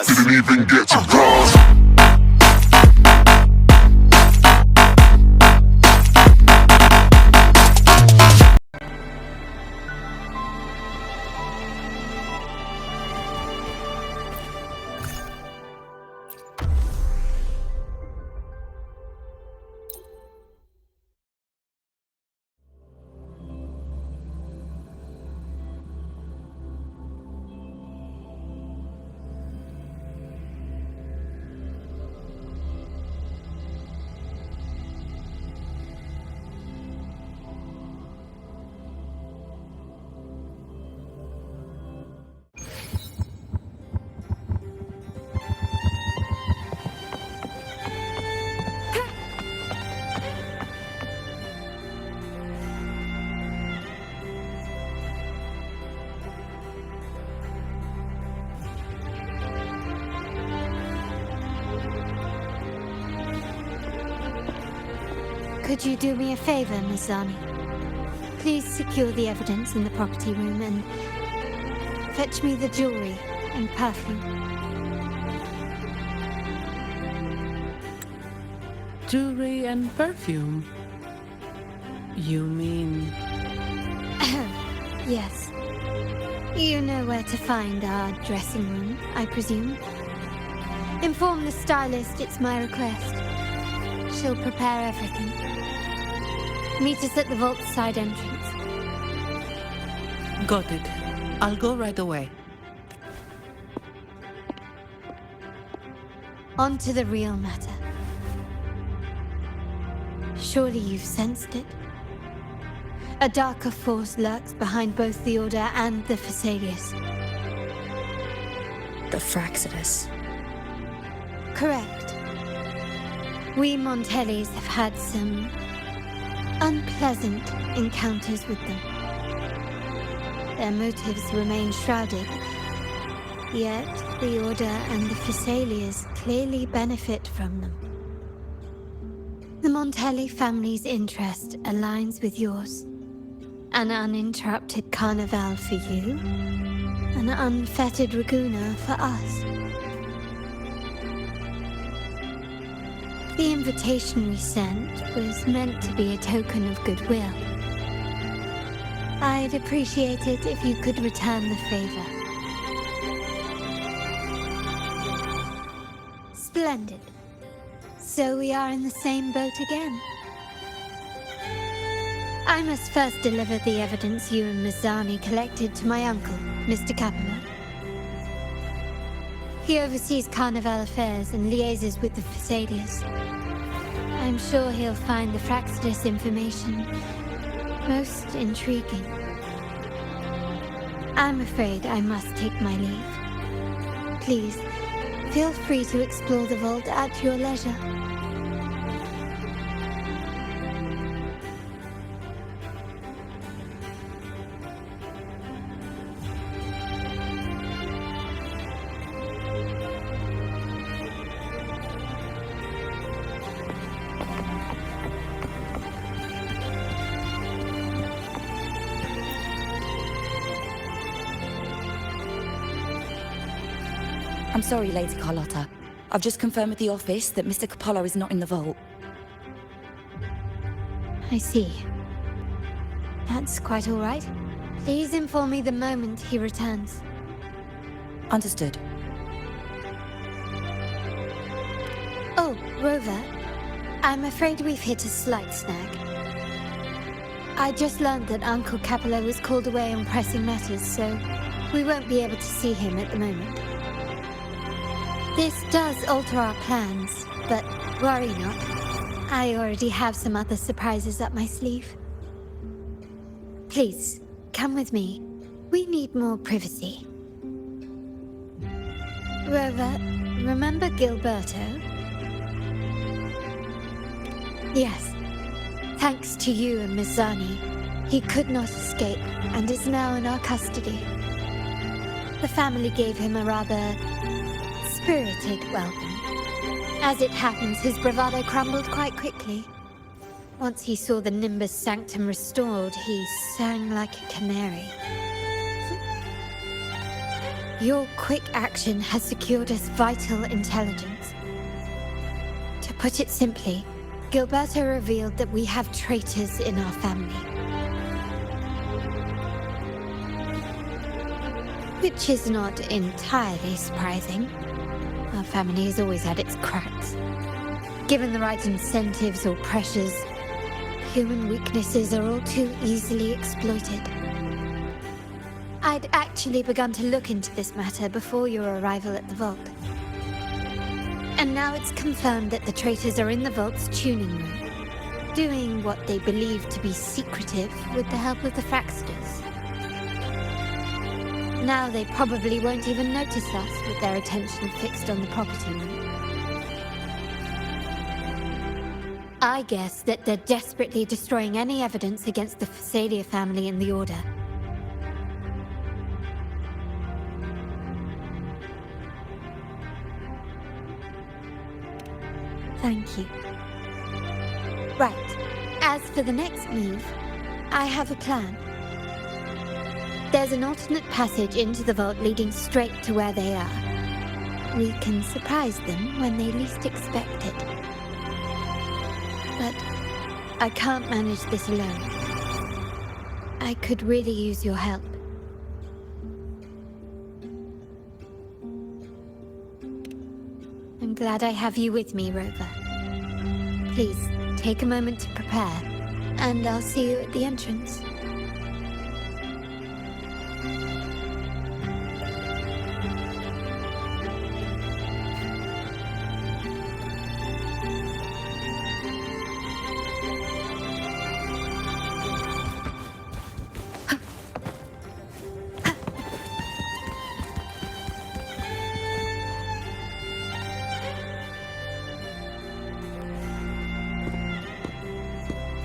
bars. Didn't even get to cross. Could you do me a favor, Miss Zani? Please secure the evidence in the property room and fetch me the jewelry and perfume. Jewelry and perfume? You mean... Yes. You know where to find our dressing room, I presume? Inform the stylist it's my request. She'll prepare everything. Meet us at the vault's side entrance. Got it. I'll go right away. On to the real matter. Surely you've sensed it. A darker force lurks behind both the Order and the Phasaelius. The Fraxidus. Correct. We Montellis have had some unpleasant encounters with them. Their motives remain shrouded, yet the Order and the Phasaelius clearly benefit from them. The Montelli family's interest aligns with yours. An uninterrupted carnival for you, an unfettered Raguna for us. The invitation we sent was meant to be a token of goodwill. I'd appreciate it if you could return the favor. Splendid. So we are in the same boat again. I must first deliver the evidence you and Miss Zani collected to my uncle, Mr. Capello. He oversees Carnival affairs and liaises with the Phasaelius. I'm sure he'll find the Fraxidus information most intriguing. I'm afraid I must take my leave. Please, feel free to explore the vault at your leisure. I'm sorry, Lady Carlotta. I've just confirmed with the office that Mr. Capello is not in the vault. I see. That's quite all right. Please inform me the moment he returns. Understood. Oh, Rover, I'm afraid we've hit a slight snag. I just learned that Uncle Capello was called away on pressing matters, so we won't be able to see him at the moment. This does alter our plans, but worry not. I already have some other surprises up my sleeve. Please, come with me. We need more privacy. Rover, remember Gilberto? Yes. Thanks to you and Miss Zani, he could not escape and is now in our custody. The family gave him a rather spirited welcome. As it happens, his bravado crumbled quite quickly. Once he saw the Nimbus Sanctum restored, he sang like a canary. Your quick action has secured us vital intelligence. To put it simply, Gilberto revealed that we have traitors in our family. Which is not entirely surprising. Our family has always had its cracks. Given the right incentives or pressures, human weaknesses are all too easily exploited. I'd actually begun to look into this matter before your arrival at the vault. And now it's confirmed that the traitors are in the vault's tuning room, doing what they believe to be secretive with the help of the Fraxters. Now they probably won't even notice us with their attention fixed on the property room. I guess that they're desperately destroying any evidence against the Phasalia family in the Order. Thank you. Right. As for the next move, I have a plan. There's an alternate passage into the vault leading straight to where they are. We can surprise them when they least expect it. But I can't manage this alone. I could really use your help. I'm glad I have you with me, Rover. Please, take a moment to prepare, and I'll see you at the entrance.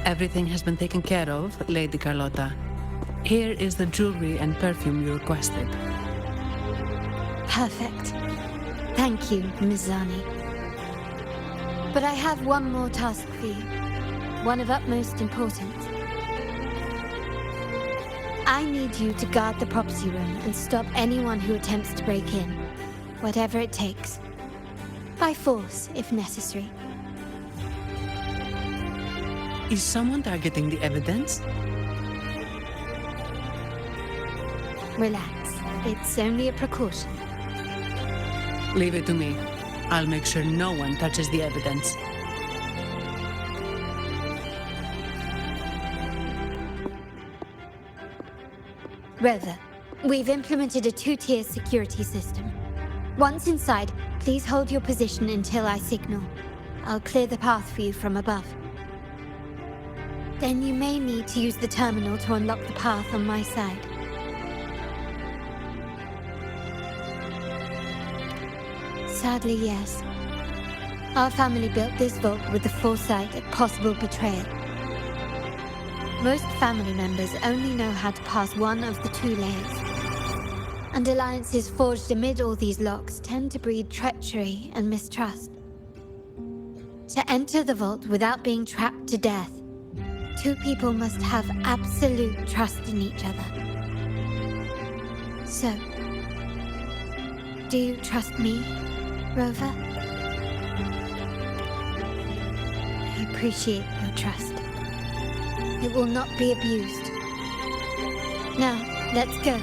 Everything has been taken care of, Lady Carlotta. Here is the jewelry and perfume you requested. Perfect. Thank you, Miss Zani. But I have one more task for you. One of utmost importance. I need you to guard the property room and stop anyone who attempts to break in. Whatever it takes. By force, if necessary. Is someone targeting the evidence? Relax. It's only a precaution. Leave it to me. I'll make sure no one touches the evidence. Rover, we've implemented a two-tier security system. Once inside, please hold your position until I signal. I'll clear the path for you from above. Then you may need to use the terminal to unlock the path on my side. Sadly, yes. Our family built this vault with the foresight of possible betrayal. Most family members only know how to pass one of the two layers. And alliances forged amid all these locks tend to breed treachery and mistrust. To enter the vault without being trapped to death, two people must have absolute trust in each other. So, do you trust me, Rover? I appreciate your trust. It will not be abused. Now, let's go.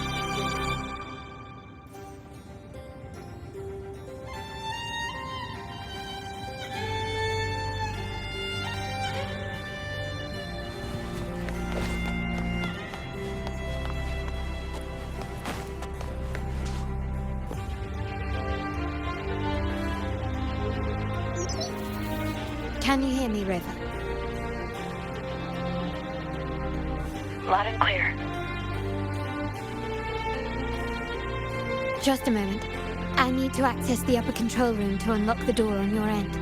Can you hear me, River? Loud and clear. Just a moment. I need to access the upper control room to unlock the door on your end.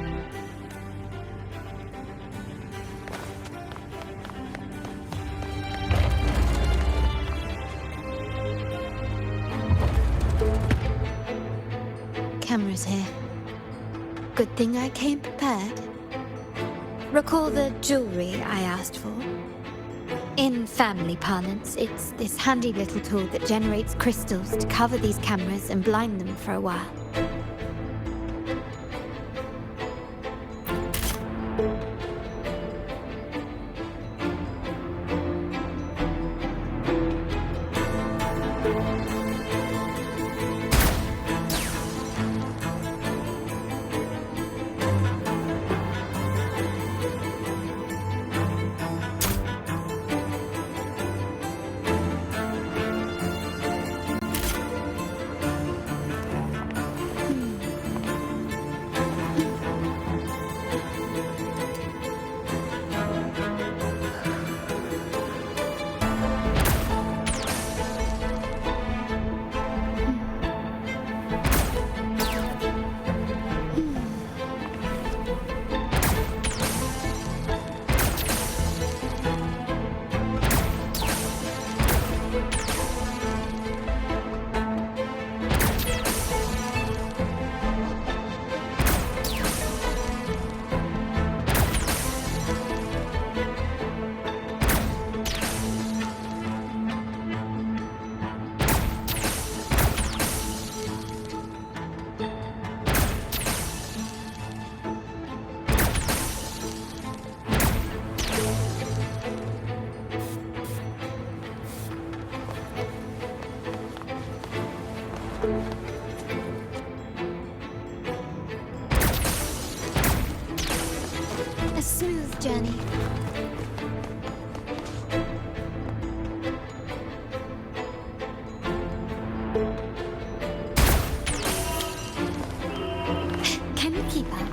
Cameras here. Good thing I came prepared. Recall the jewelry I asked for? In family parlance, it's this handy little tool that generates crystals to cover these cameras and blind them for a while. A smooth journey. Can you keep up?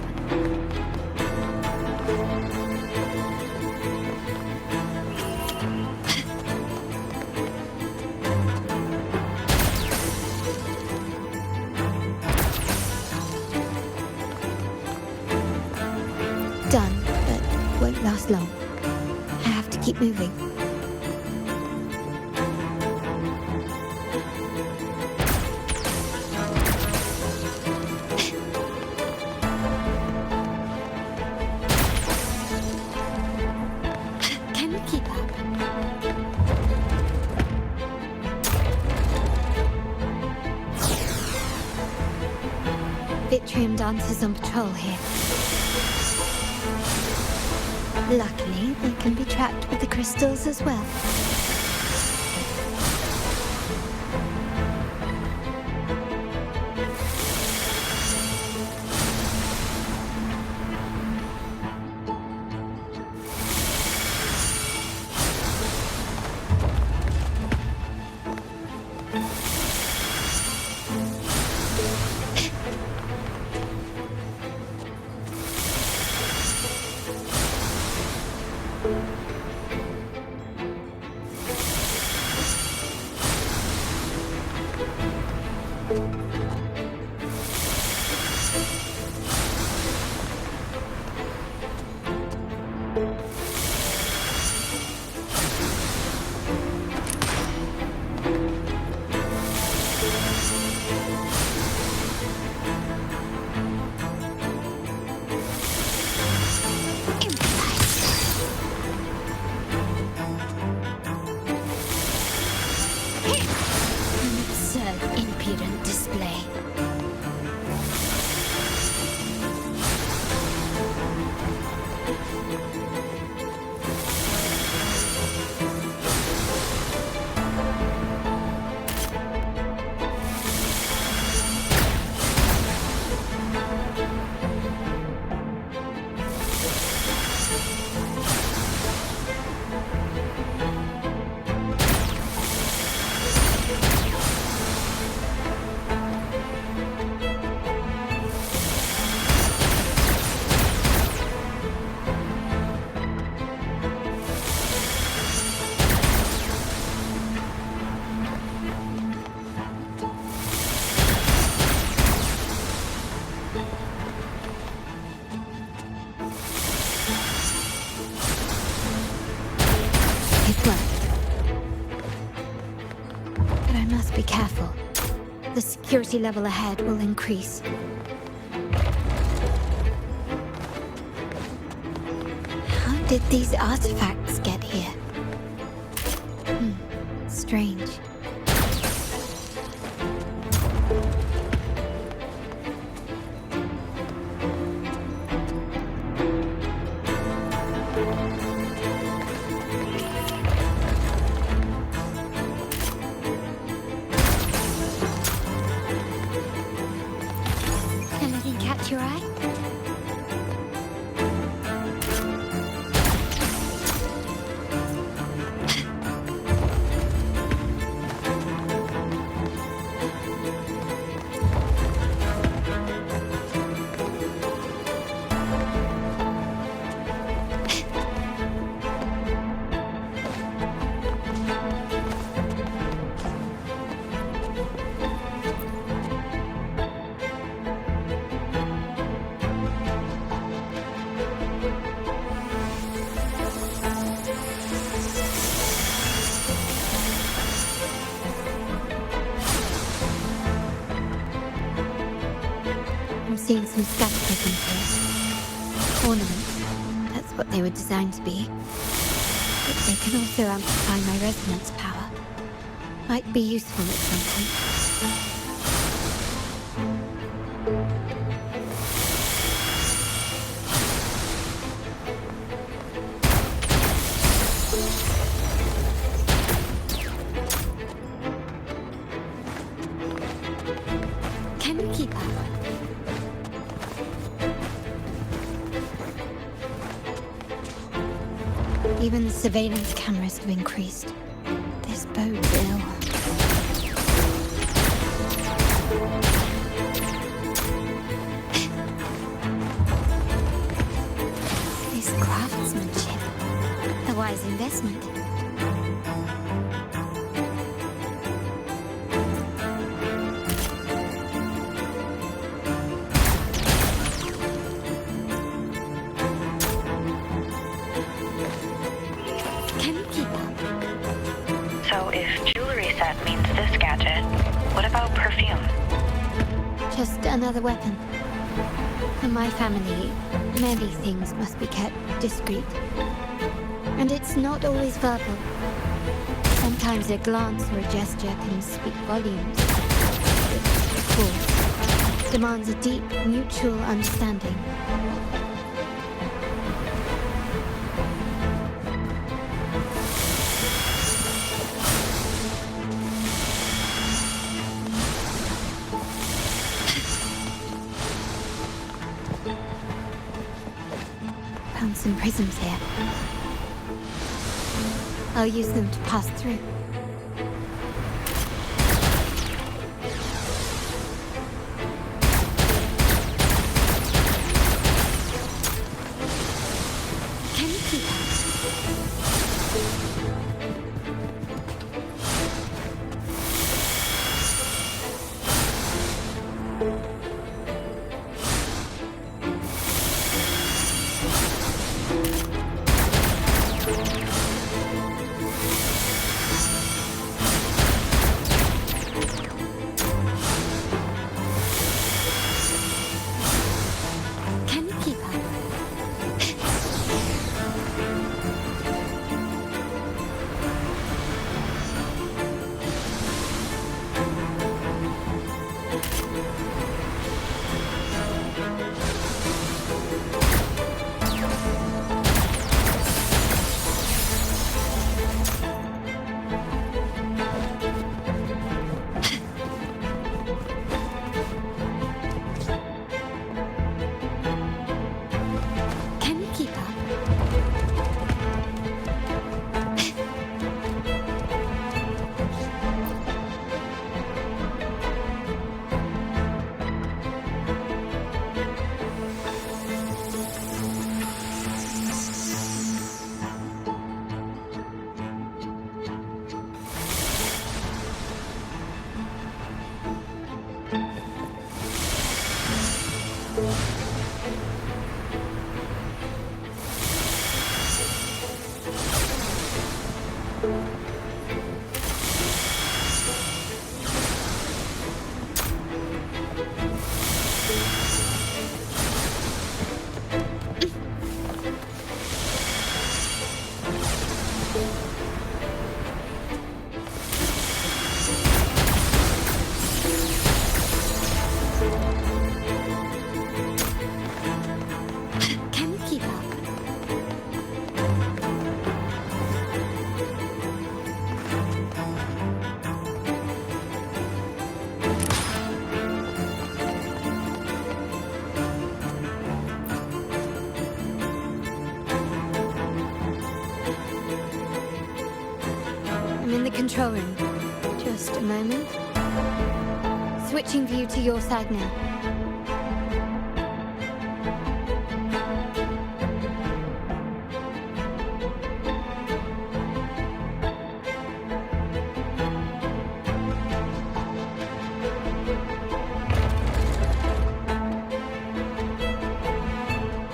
Done, but won't last long. I have to keep moving. Can you keep up? Vitrium dancers on patrol here. Luckily, they can be trapped with the crystals as well. An absurd, impudent display. It worked. But I must be careful. The security level ahead will increase. How did these artifacts get here? strange. Anything catch your eye? I'm seeing some scatterpickings here. Ornaments. That's what they were designed to be. But they can also amplify my resonance power. Might be useful at some point. Can you keep up? Even the surveillance cameras have increased. This bodes ill. This craftsmanship. A wise investment. Can you keep up? So if jewelry set means this gadget, what about perfume? Just another weapon. In my family, many things must be kept discreet. And it's not always verbal. Sometimes a glance or a gesture can speak volumes. Which, of course, demands a deep mutual understanding. Found some prisms here. I'll use them to pass through. Can you keep up? Can you keep up? Can you keep up? control room. Just a moment. Switching view to your side now.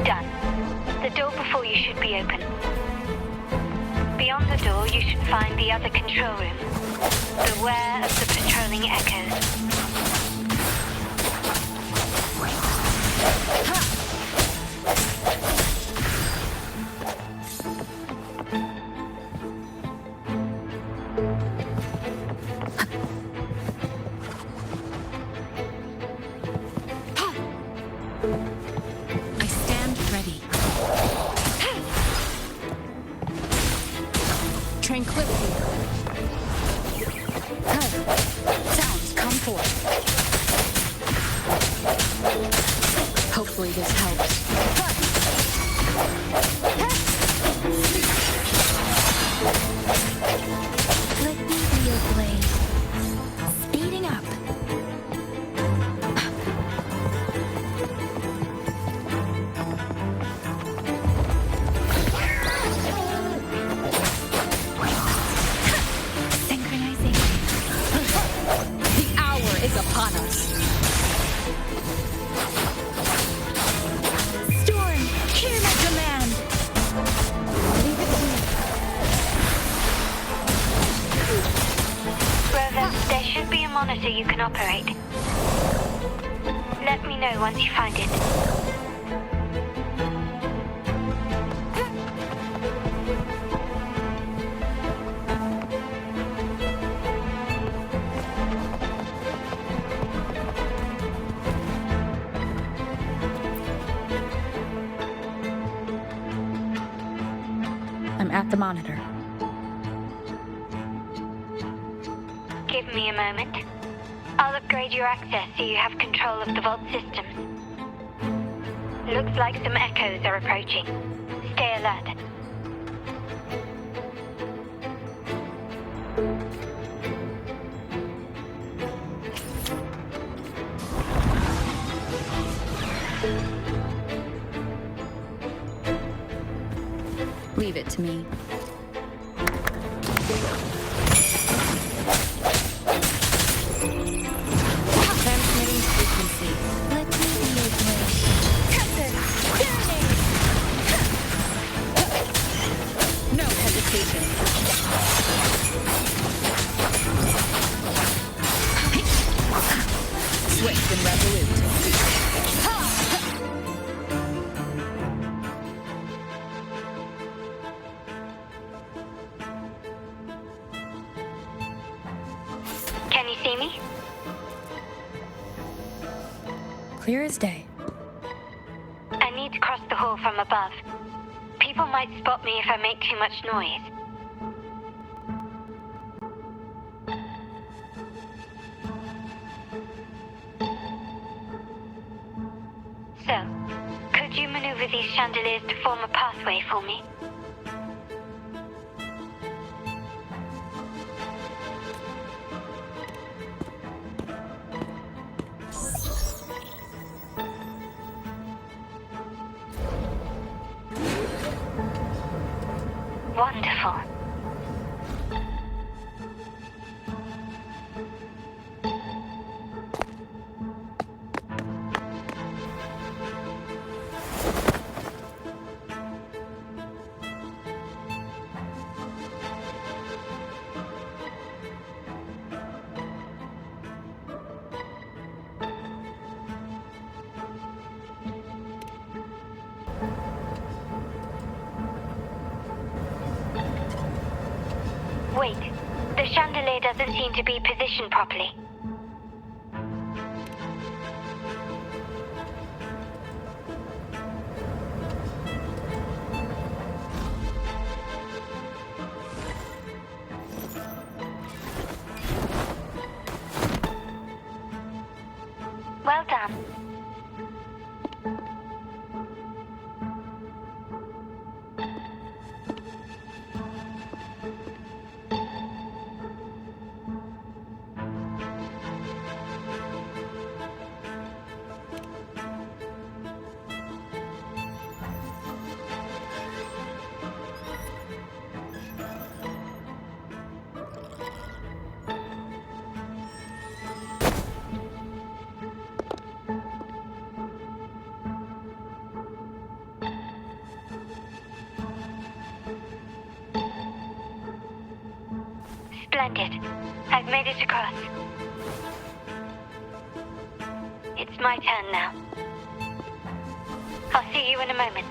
Done. The door before you should be open. Beyond the door, you should find the other control room. Beware of the patrolling echoes. I stand ready. Tranquility. Sounds come forth. Hopefully this helps. Let me be your blade. Speeding up. Synchronization. The hour is upon us. Storm, hear my command. Leave it to me. Rover, there should be a monitor you can operate. Let me know once you find it. I'm at the monitor. Give me a moment. I'll upgrade your access so you have control of the vault systems. Looks like some echoes are approaching. Stay alert. Leave it to me. Transmitting frequency. Let me be your blade. No hesitation. Swift and resolute. Can you see me? Clear as day. I need to cross the hall from above. People might spot me if I make too much noise. So, could you maneuver these chandeliers to form a pathway for me? Wonderful. Wait, the chandelier doesn't seem to be positioned properly. Well done. Splendid. I've made it across. It's my turn now. I'll see you in a moment.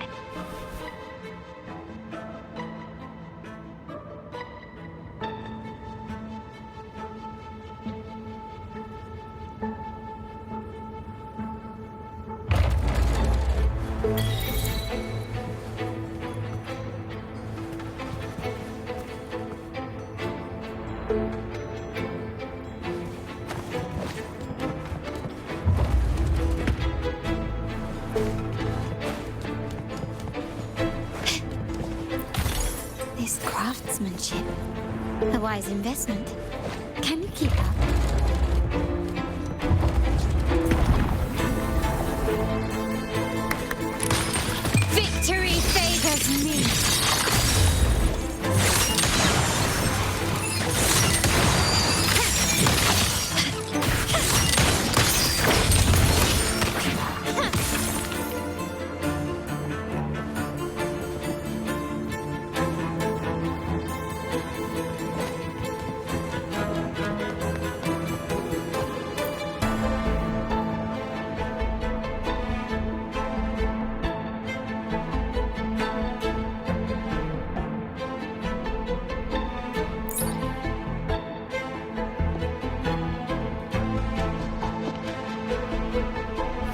This craftsmanship. A wise investment. Can you keep up? Victory favors me!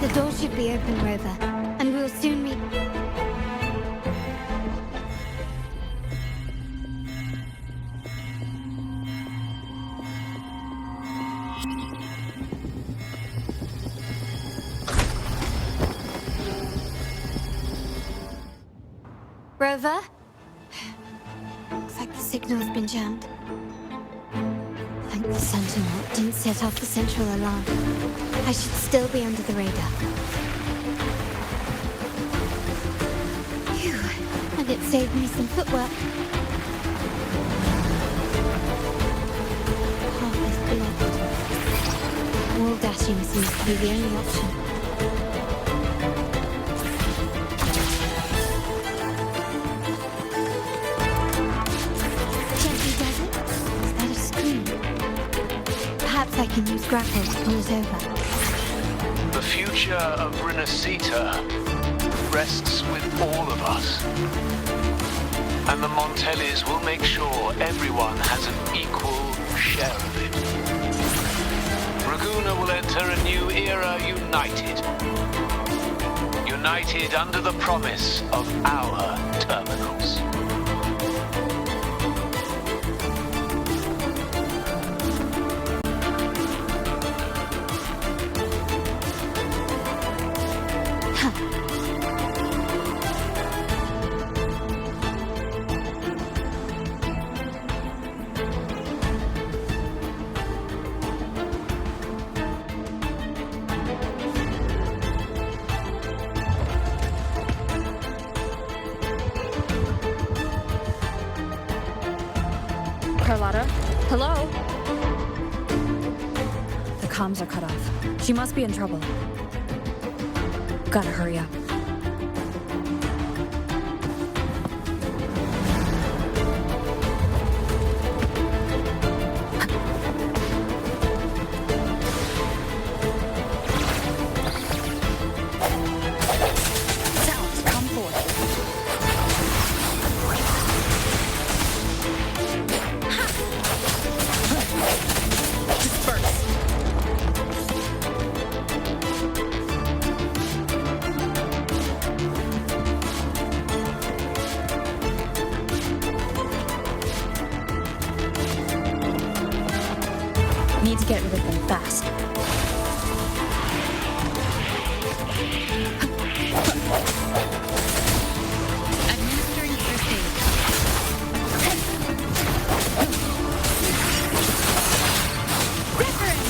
The door should be open, Rover, and we'll soon meet. Rover? Looks like the signal's been jammed. Thank the Sentinel it didn't set off the central alarm. I should still be under the radar. Phew, and it saved me some footwork. Path is blocked. Wall dashing seems to be the only option. Gently does it? Is that a scream? Perhaps I can use grapple to pull it over. The future of Renacita rests with all of us. And the Montellis will make sure everyone has an equal share of it. Raguna will enter a new era united. United under the promise of our terminals. Carlotta? Hello? The comms are cut off. She must be in trouble. Gotta hurry up. Sounds, come forth. Disperse. Need to get rid of them fast. Administering first aid. Wuthering!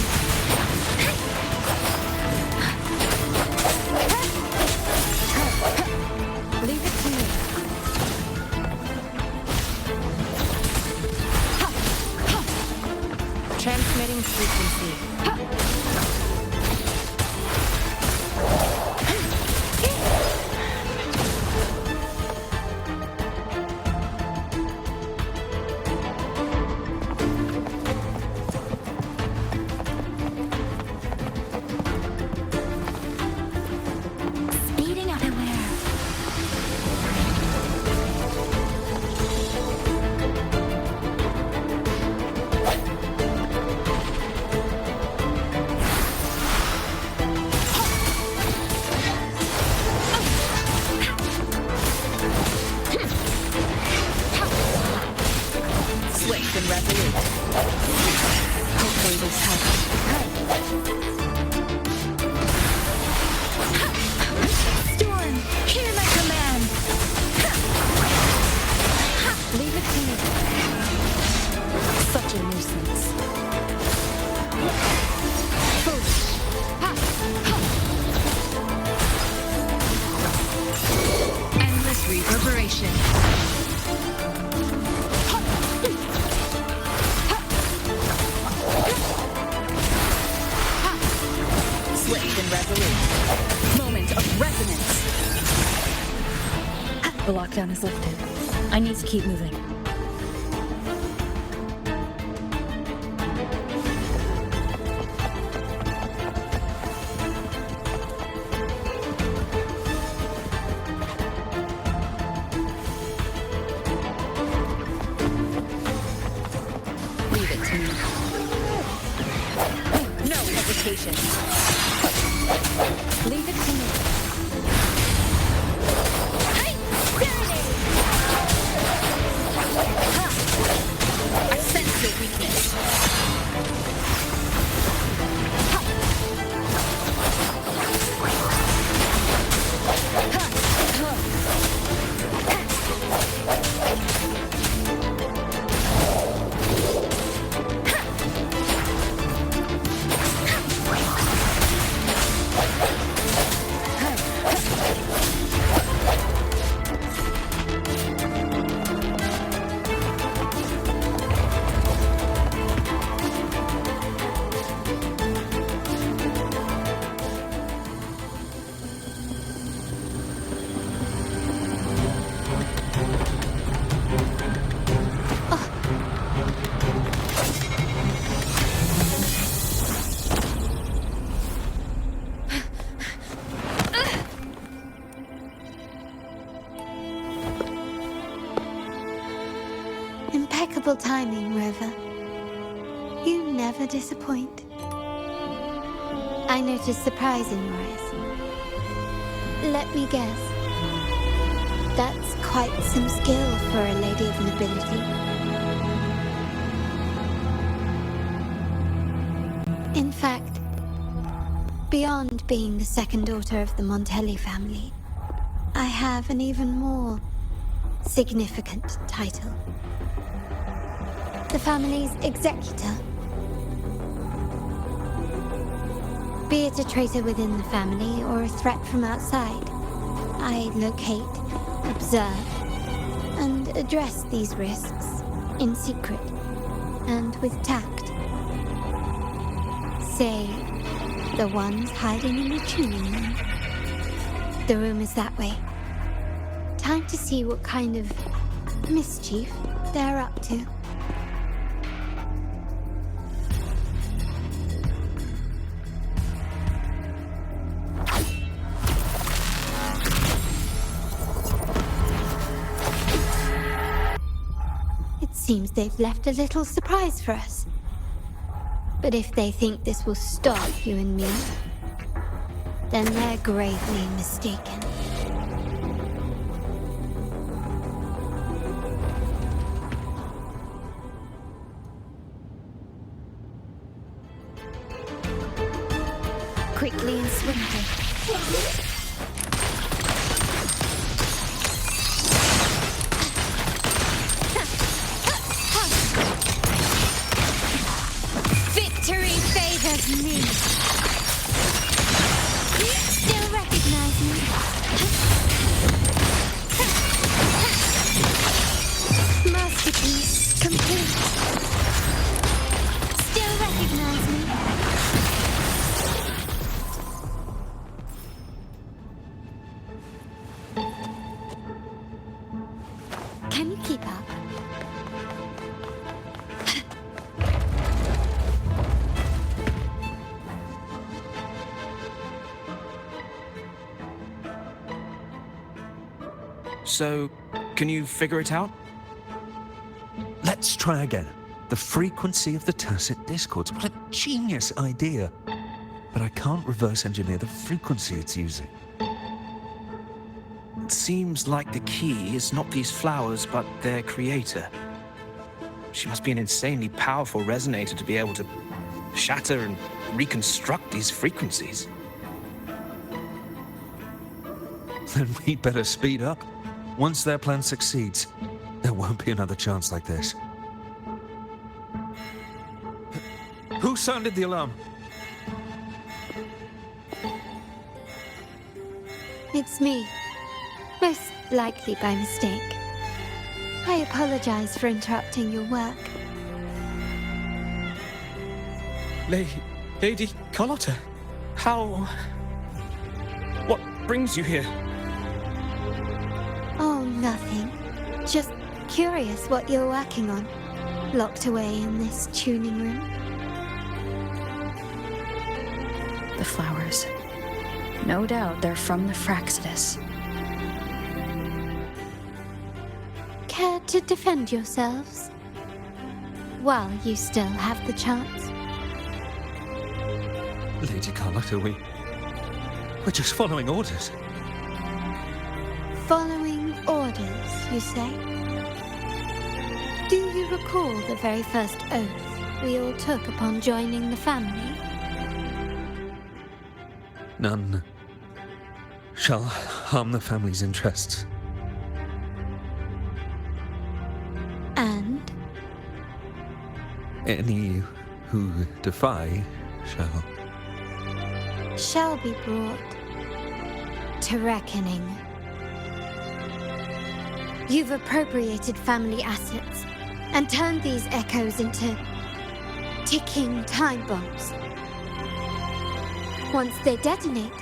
Leave it to me. Transmitting frequency. The lockdown is lifted. I need to keep moving. Leave it to me. No hesitation. Leave it to me. I sense your weakness. Impeccable timing, Rover. You never disappoint. I noticed surprise in your eyes. Let me guess. That's quite some skill for a lady of nobility. In fact, beyond being the second daughter of the Montelli family, I have an even more significant title. The family's executor. Be it a traitor within the family or a threat from outside, I locate, observe, and address these risks in secret and with tact. Say, the ones hiding in the tuning room. The room is that way. Time to see what kind of mischief they're up to. Seems they've left a little surprise for us. But if they think this will stop you and me, then they're gravely mistaken. Quickly and swiftly. Me. Still recognize me? Masterpiece complete. Still recognize me? Can you keep up? So, can you figure it out? Let's try again. The frequency of the tacit discords. What a genius idea. But I can't reverse engineer the frequency it's using. It seems like the key is not these flowers, but their creator. She must be an insanely powerful resonator to be able to shatter and reconstruct these frequencies. Then we'd better speed up. Once their plan succeeds, there won't be another chance like this. Who sounded the alarm? It's me. Most likely by mistake. I apologize for interrupting your work. Lady Carlotta, how... What brings you here? Oh, nothing. Just curious what you're working on. Locked away in this tuning room. The flowers. No doubt they're from the Fraxidus. Care to defend yourselves? While you still have the chance. Lady Carlotta, we're just following orders. Following orders, you say? Do you recall the very first oath we all took upon joining the family? None shall harm the family's interests. And? Any who defy shall be brought to reckoning. You've appropriated family assets and turned these echoes into ticking time bombs. Once they detonate,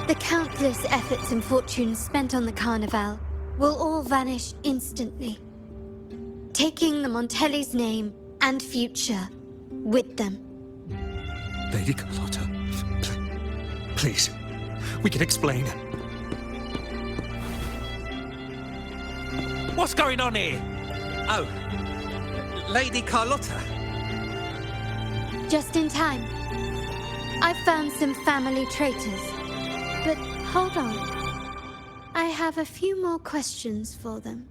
the countless efforts and fortunes spent on the Carnival will all vanish instantly, taking the Montelli's name and future with them. Lady Carlotta, please, we can explain. What's going on here? Oh, Lady Carlotta. Just in time. I've found some family traitors. But hold on. I have a few more questions for them.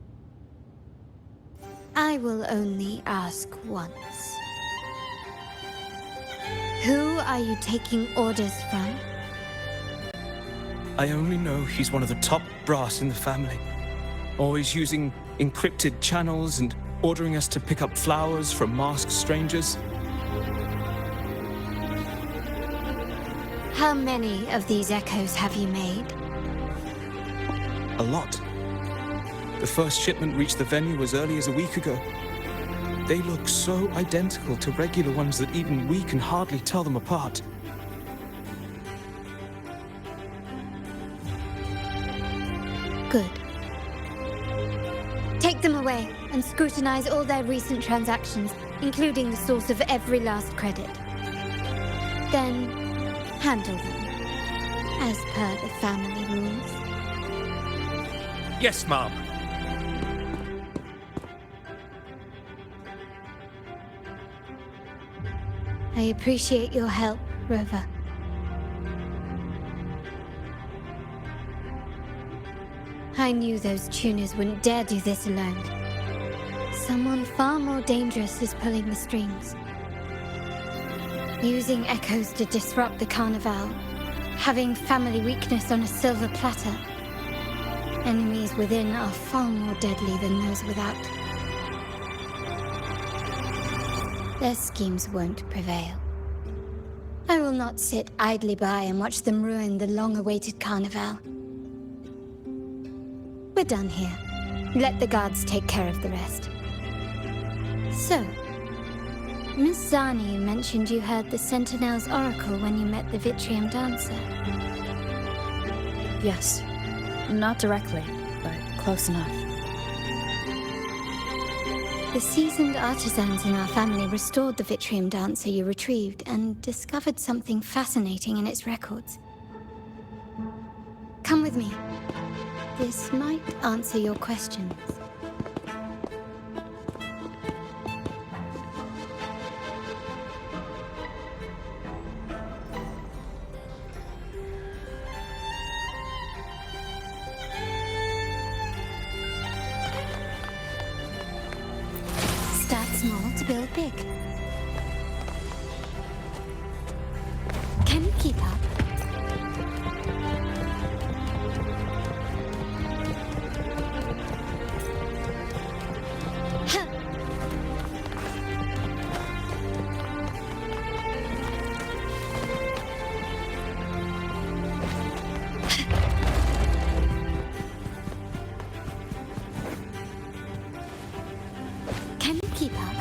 I will only ask once. Who are you taking orders from? I only know he's one of the top brass in the family. Always using encrypted channels and ordering us to pick up flowers from masked strangers. How many of these echoes have you made? A lot. The first shipment reached the venue as early as a week ago. They look so identical to regular ones that even we can hardly tell them apart. Good. Take them away and scrutinize all their recent transactions, including the source of every last credit. Then, handle them, as per the family rules. Yes, Mom. I appreciate your help, Rover. I knew those tuners wouldn't dare do this alone. Someone far more dangerous is pulling the strings. Using echoes to disrupt the Carnival. Having family weakness on a silver platter. Enemies within are far more deadly than those without. Their schemes won't prevail. I will not sit idly by and watch them ruin the long-awaited Carnival. We're done here. Let the guards take care of the rest. So, Miss Zani mentioned you heard the Sentinel's oracle when you met the Vitrium dancer. Yes. Not directly, but close enough. The seasoned artisans in our family restored the Vitrium dancer you retrieved and discovered something fascinating in its records. Come with me. This might answer your questions. Start small to build big. Can you keep up? Can you keep up?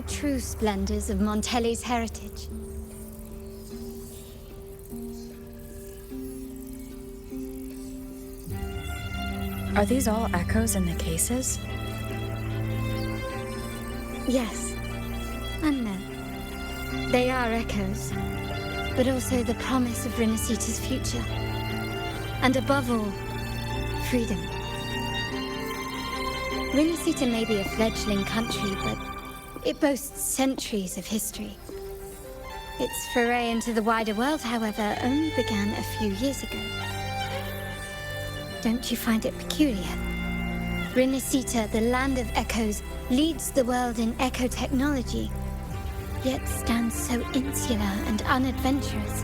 true splendors of Montelli's heritage. Are these all echoes in the cases? Yes. And no. They are echoes, but also the promise of Renacita's future. And above all, freedom. Renacita may be a fledgling country, but it boasts centuries of history. Its foray into the wider world, however, only began a few years ago. Don't you find it peculiar? Renacita, the land of echoes, leads the world in echo technology, yet stands so insular and unadventurous.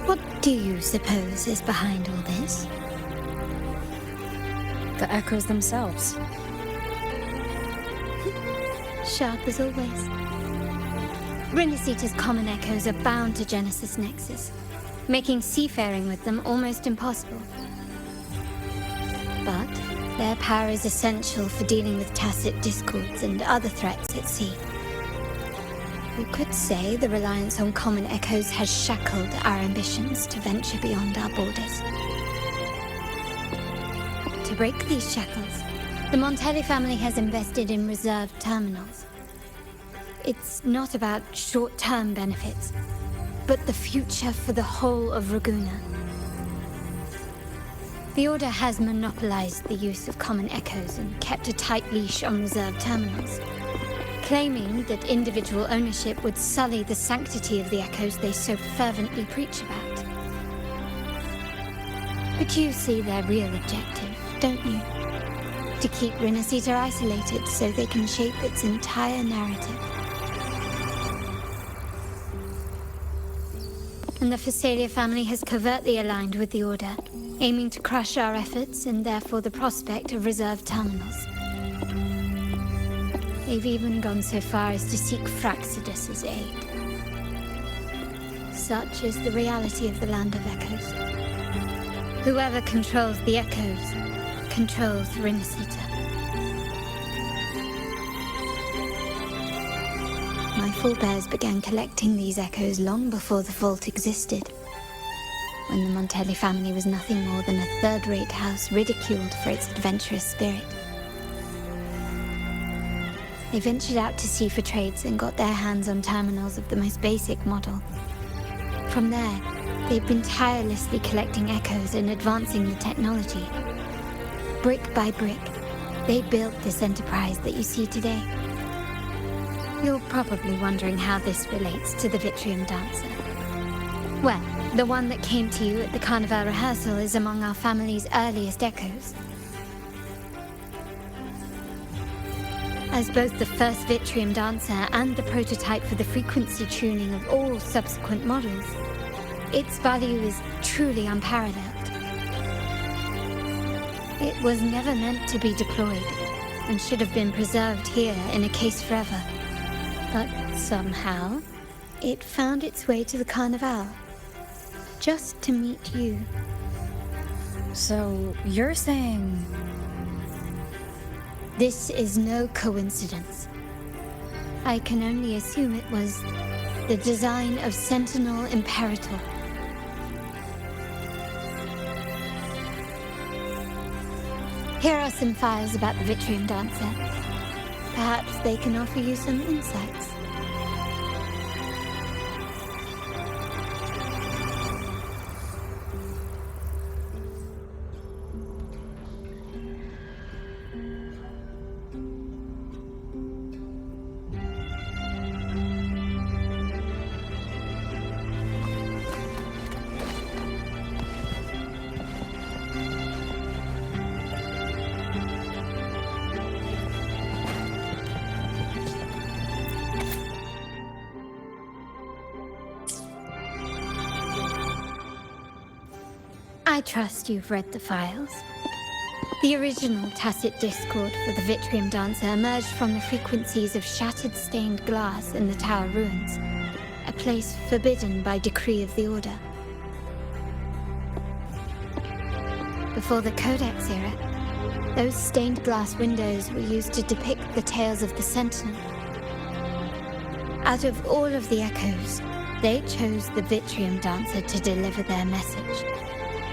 What do you suppose is behind all this? The echoes themselves. Sharp as always. Renacita's common echoes are bound to Genesis Nexus, making seafaring with them almost impossible. But their power is essential for dealing with tacit discords and other threats at sea. You could say the reliance on common echoes has shackled our ambitions to venture beyond our borders. To break these shackles, the Montelli family has invested in reserve terminals. It's not about short-term benefits, but the future for the whole of Ragusa. The Order has monopolized the use of common echoes and kept a tight leash on reserve terminals, claiming that individual ownership would sully the sanctity of the echoes they so fervently preach about. But you see their real objective, don't you? To keep Renacita isolated so they can shape its entire narrative. And the Phasalia family has covertly aligned with the Order, aiming to crush our efforts and therefore the prospect of reserve terminals. They've even gone so far as to seek Fraxidus's aid. Such is the reality of the Land of Echoes. Whoever controls the Echoes controls Renacita. My forebears began collecting these echoes long before the vault existed, when the Montelli family was nothing more than a third-rate house ridiculed for its adventurous spirit. They ventured out to sea for trades and got their hands on terminals of the most basic model. From there, they've been tirelessly collecting echoes and advancing the technology. Brick by brick, they built this enterprise that you see today. You're probably wondering how this relates to the Vitrium Dancer. Well, the one that came to you at the Carnival rehearsal is among our family's earliest echoes. As both the first Vitrium Dancer and the prototype for the frequency tuning of all subsequent models, its value is truly unparalleled. It was never meant to be deployed, and should have been preserved here in a case forever. But somehow, it found its way to the Carnival, just to meet you. So, you're saying... This is no coincidence. I can only assume it was the design of Sentinel Imperator. Here are some files about the Vitrium Dancer. Perhaps they can offer you some insights. I trust you've read the files. The original tacit discord for the Vitrium Dancer emerged from the frequencies of shattered stained glass in the tower ruins, a place forbidden by decree of the Order. Before the Codex era, Those stained glass windows were used to depict the tales of the Sentinel. Out of all of the echoes, they chose the Vitrium Dancer to deliver their message.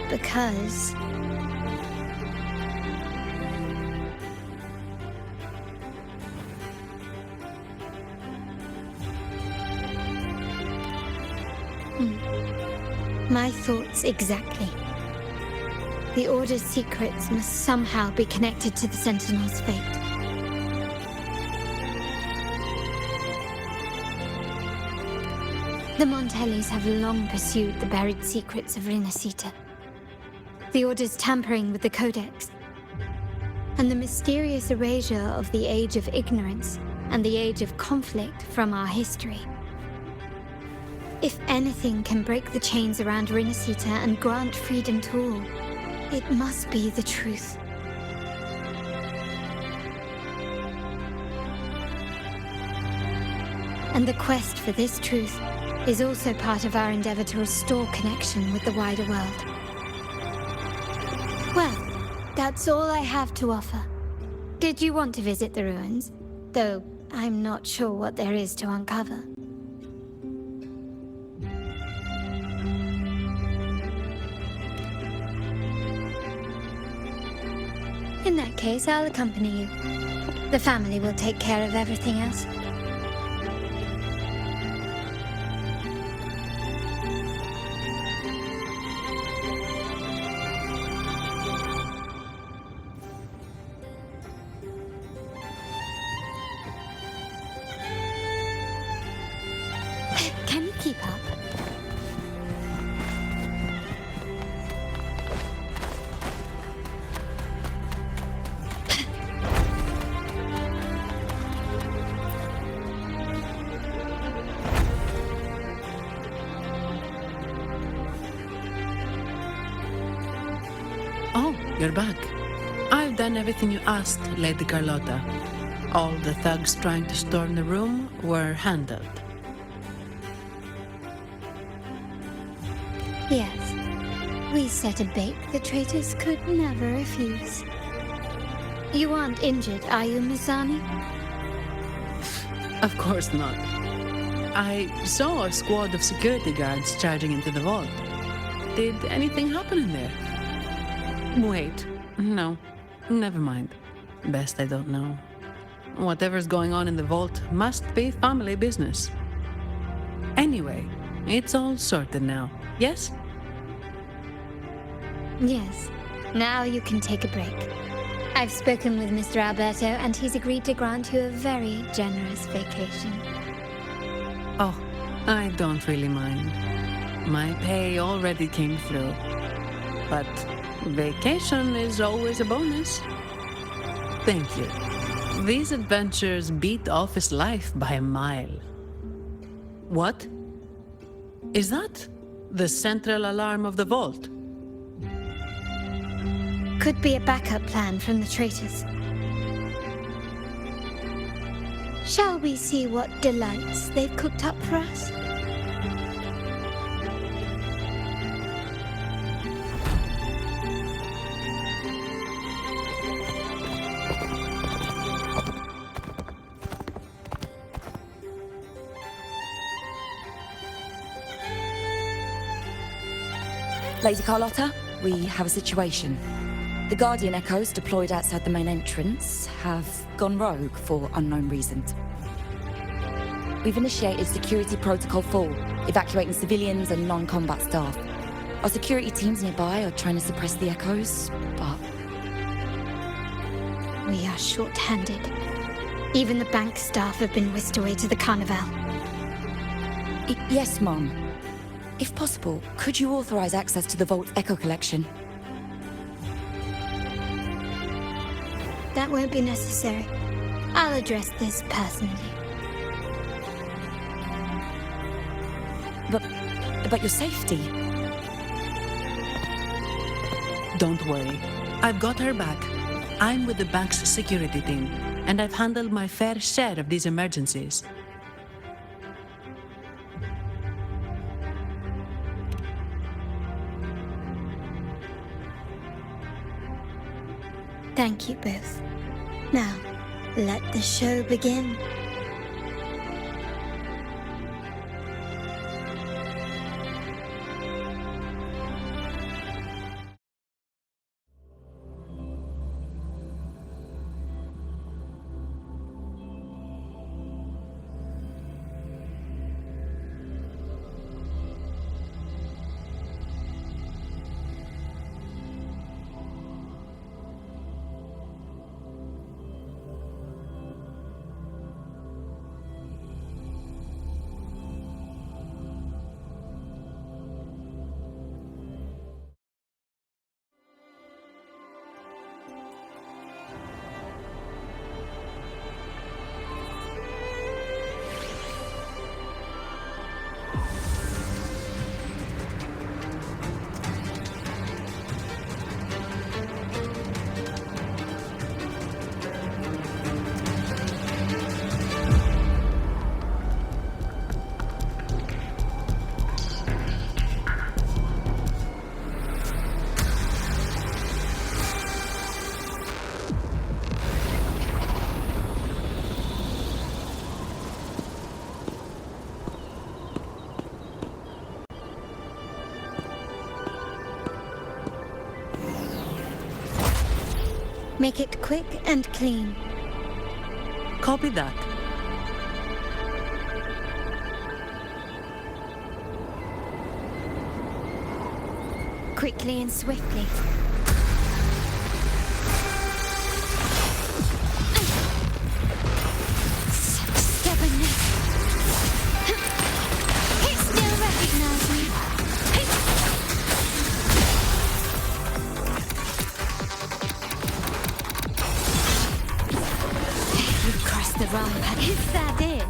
Because... My thoughts exactly. The Order's secrets must somehow be connected to the Sentinel's fate. The Montellis have long pursued the buried secrets of Rinascita. The Order's tampering with the Codex, and the mysterious erasure of the Age of Ignorance and the Age of Conflict from our history. If anything can break the chains around Rinascita and grant freedom to all, it must be the truth. And the quest for this truth is also part of our endeavor to restore connection with the wider world. Well, that's all I have to offer. Did you want to visit the ruins? Though I'm not sure what there is to uncover. In that case, I'll accompany you. The family will take care of everything else. Can you keep up? Oh, you're back. I've done everything you asked, Lady Carlotta. All the thugs trying to storm the room were handled. Yes. We set a bait the traitors could never refuse. You aren't injured, are you, Mizani? Of course not. I saw a squad of security guards charging into the vault. Did anything happen in there? Wait, no, never mind. Best I don't know. Whatever's going on in the vault must be family business. Anyway, it's all sorted now, yes? Yes. Now you can take a break. I've spoken with Mr. Alberto, and he's agreed to grant you a very generous vacation. Oh, I don't really mind. My pay already came through. But vacation is always a bonus. Thank you. These adventures beat office life by a mile. What? Is that the central alarm of the vault? Could be a backup plan from the traitors. Shall we see what delights they've cooked up for us? Lady Carlotta, we have a situation. The Guardian Echoes deployed outside the main entrance have gone rogue for unknown reasons. We've initiated Security Protocol 4, evacuating civilians and non-combat staff. Our security teams nearby are trying to suppress the Echoes, but... We are short-handed. Even the bank staff have been whisked away to the Carnival. Yes, Mom. If possible, could you authorize access to the Vault's Echo Collection? That won't be necessary. I'll address this personally. But your safety? Don't worry. I've got her back. I'm with the bank's security team, and I've handled my fair share of these emergencies. Thank you both. Now, let the show begin. Make it quick and clean. Copy that. Quickly and swiftly. Such stubbornness. He still recognizes me. You've crossed the wrong path. Is that it?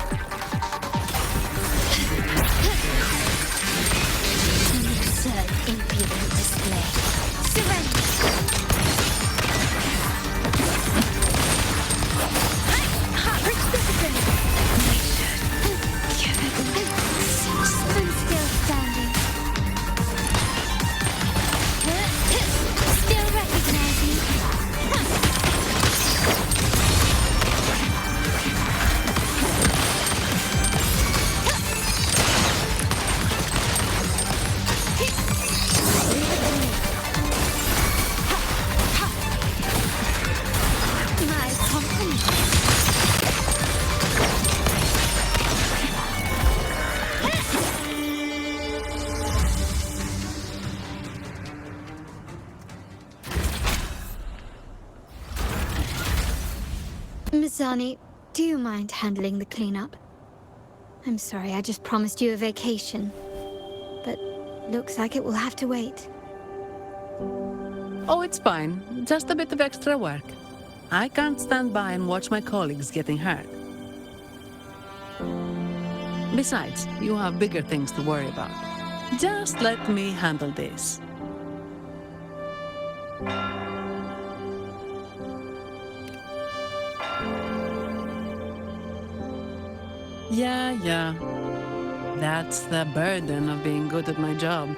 An absurd, impudent display. Surrender! I'm still standing. Still recognizing. My company. Mizani, do you mind handling the cleanup? I'm sorry, I just promised you a vacation. But looks like it will have to wait. Oh, it's fine. Just a bit of extra work. I can't stand by and watch my colleagues getting hurt. Besides, you have bigger things to worry about. Just let me handle this. Yeah. That's the burden of being good at my job.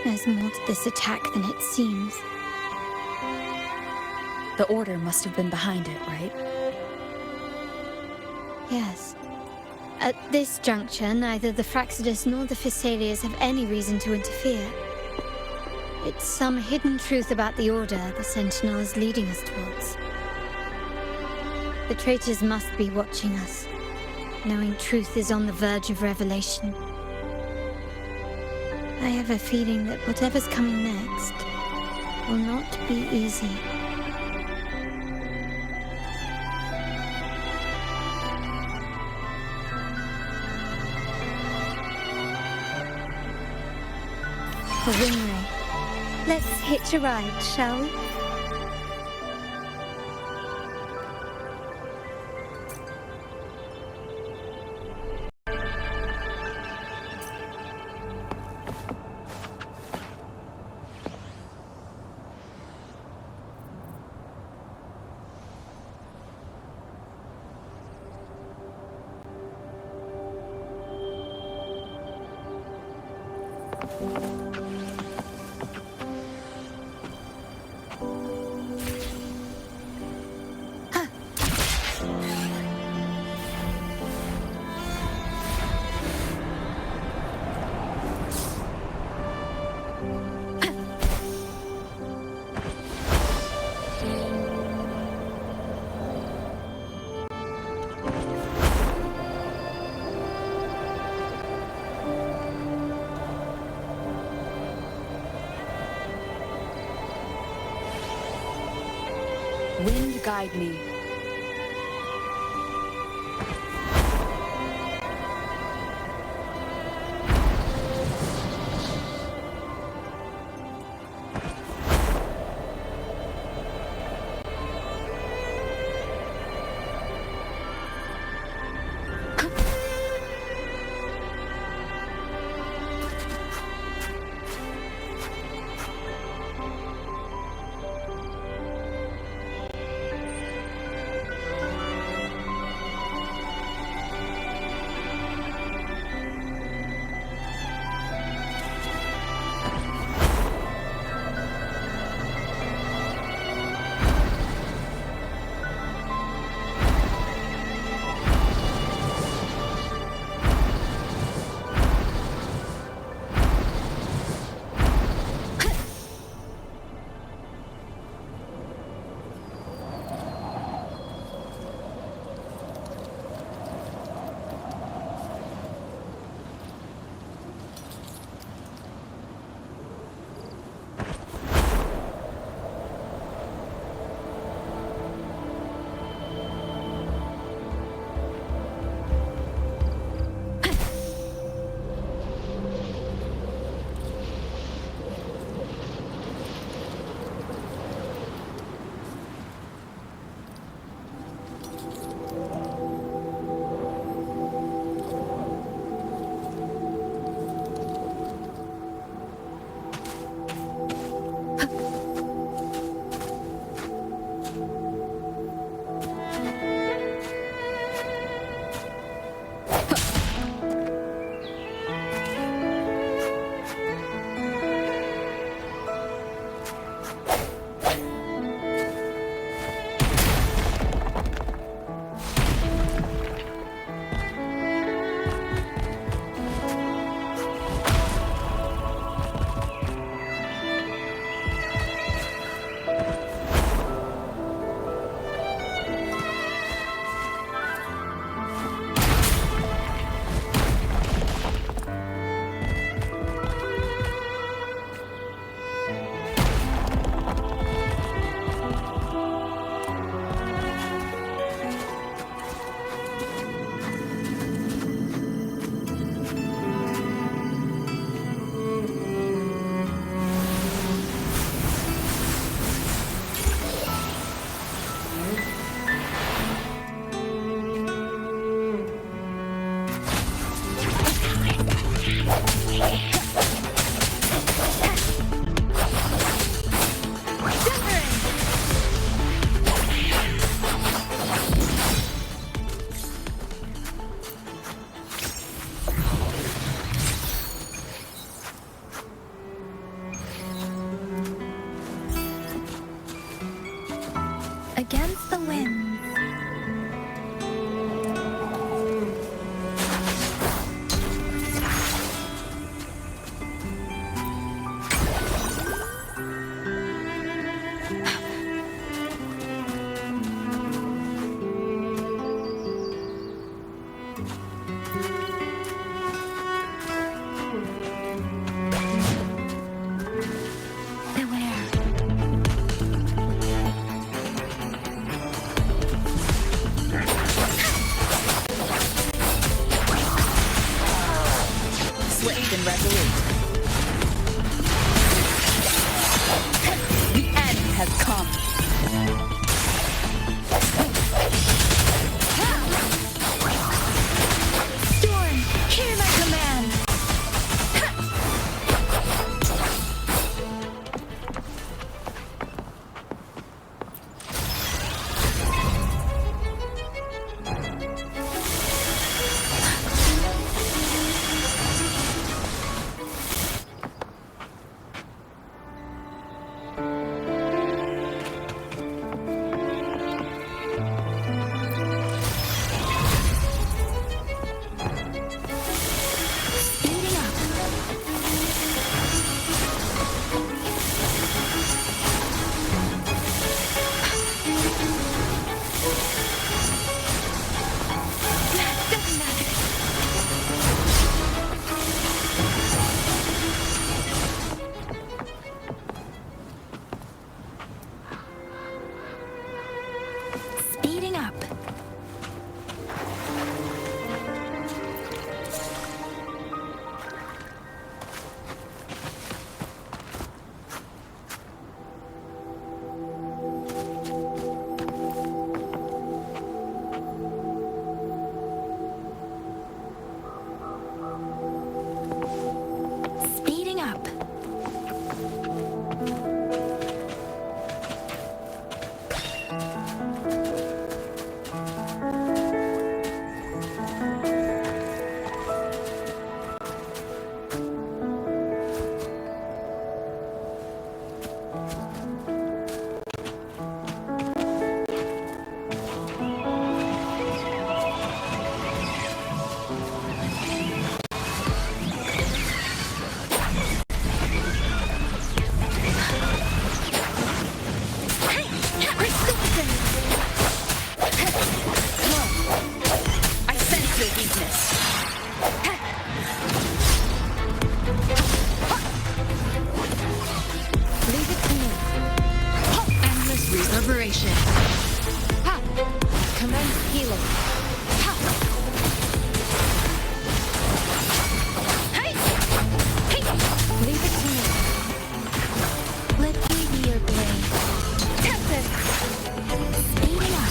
There's more to this attack than it seems. The Order must have been behind it, right? Yes. At this juncture, neither the Fraxidus nor the Physaelias have any reason to interfere. It's some hidden truth about the Order the Sentinel is leading us towards. The traitors must be watching us, knowing truth is on the verge of revelation. I have a feeling that whatever's coming next will not be easy. A Winray. Let's hitch a ride, shall we? guide me. Regeneration. Ha! Commence healing. Ha! Hey! Hey! Leave it to me. Let me be your blade. Tempest! Speed it up.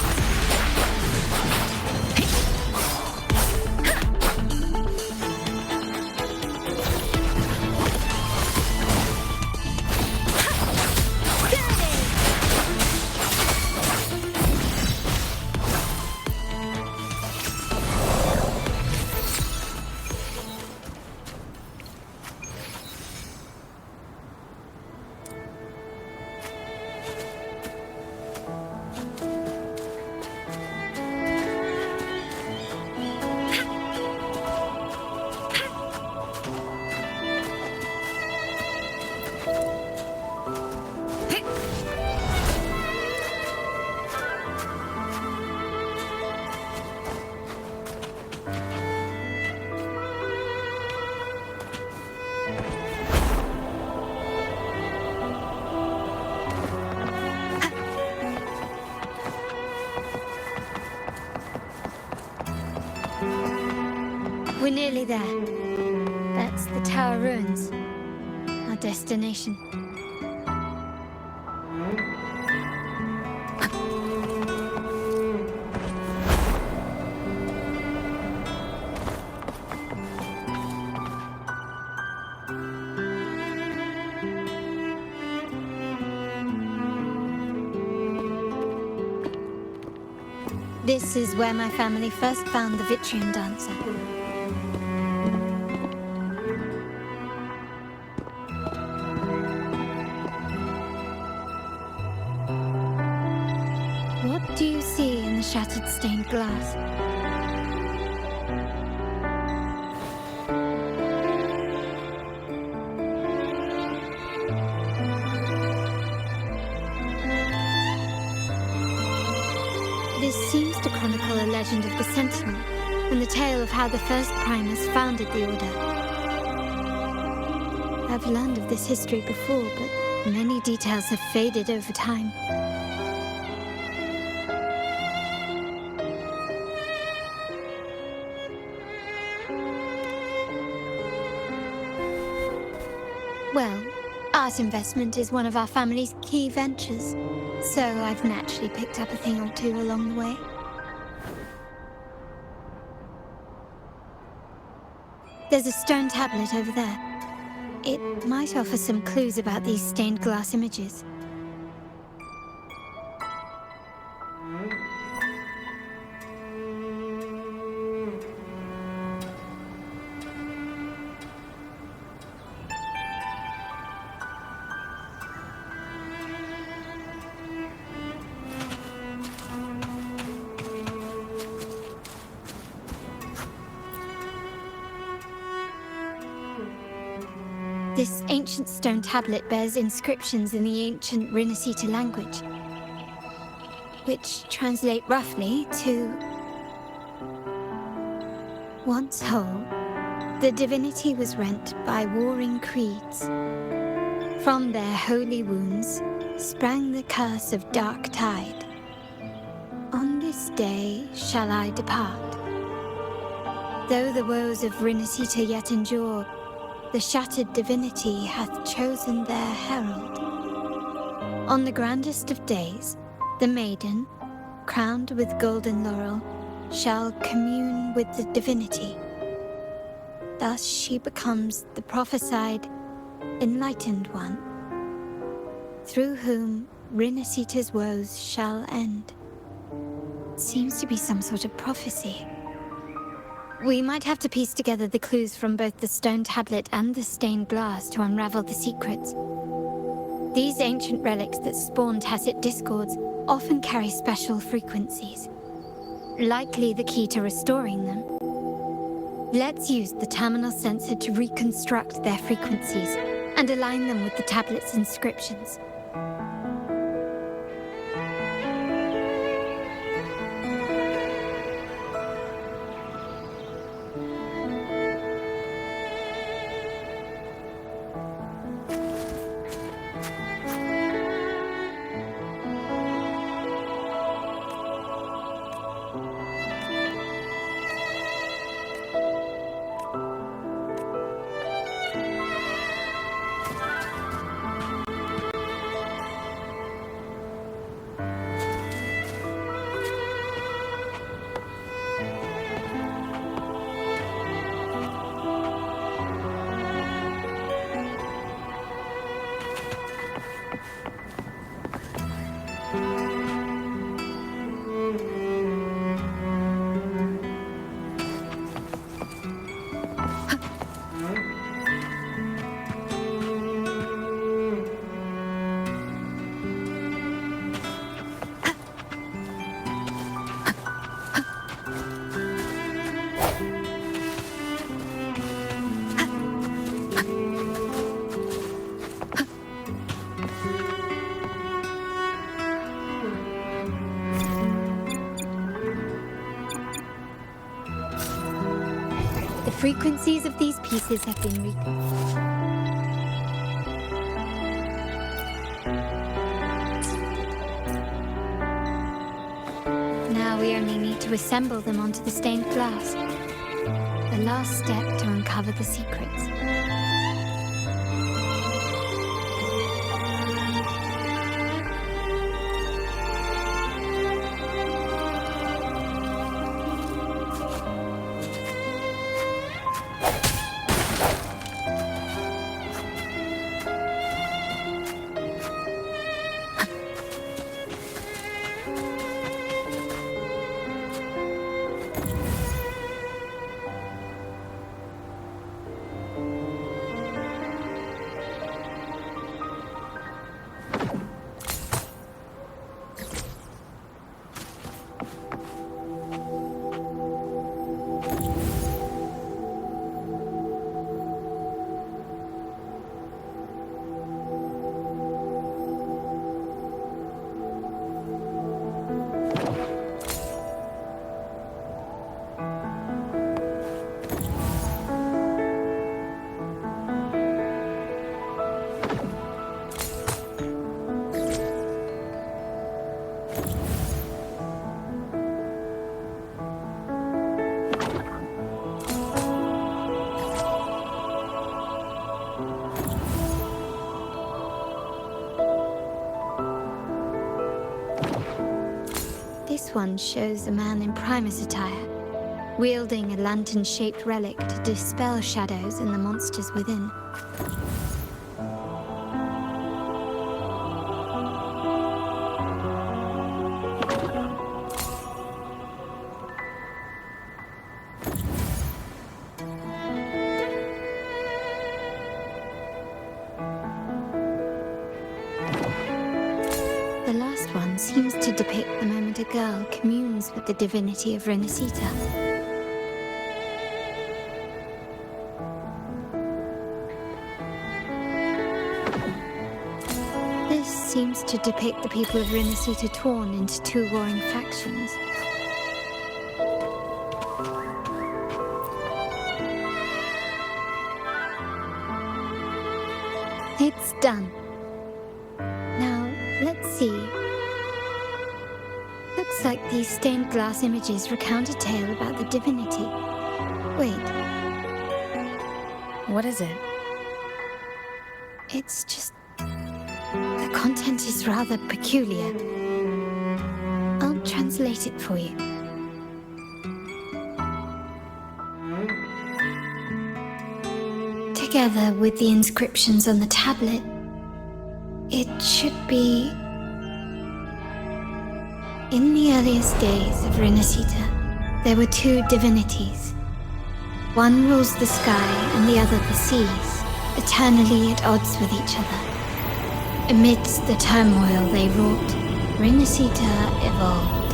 We're nearly there. That's the Tower Ruins. Our destination. This is where my family first found the Vitrian dancer. What do you see in the shattered stained glass? This seems to chronicle a legend of the Sentinel and the tale of how the first Primus founded the Order. I've learned of this history before, but many details have faded over time. Well, art investment is one of our family's key ventures, so I've naturally picked up a thing or two along the way. There's a stone tablet over there. It might offer some clues about these stained glass images. This ancient stone tablet bears inscriptions in the ancient Rinascita language, which translate roughly to... Once whole, the divinity was rent by warring creeds. From their holy wounds sprang the curse of dark tide. On this day shall I depart. Though the woes of Rinascita yet endure, the shattered divinity hath chosen their herald. On the grandest of days, the maiden, crowned with golden laurel, shall commune with the divinity. Thus she becomes the prophesied, enlightened one, through whom Rinascita's woes shall end. Seems to be some sort of prophecy. We might have to piece together the clues from both the stone tablet and the stained glass to unravel the secrets. These ancient relics that spawn tacit discords often carry special frequencies, likely the key to restoring them. Let's use the terminal sensor to reconstruct their frequencies and align them with the tablet's inscriptions. frequencies of these pieces have been Now we only need to assemble them onto the stained glass. The last step to uncover the secrets. This one shows a man in Primus attire, wielding a lantern-shaped relic to dispel shadows and the monsters within. The last one seems to depict the moment a girl communes with the divinity of Renacita. This seems to depict the people of Renacita torn into two warring factions. It's done. Now, let's see. Looks like these stained glass images recount a tale about the divinity. Wait. What is it? It's just... the content is rather peculiar. I'll translate it for you. Together with the inscriptions on the tablet, it should be... In the earliest days of Renacita, there were two divinities. One rules the sky and the other the seas, eternally at odds with each other. Amidst the turmoil they wrought, Renacita evolved.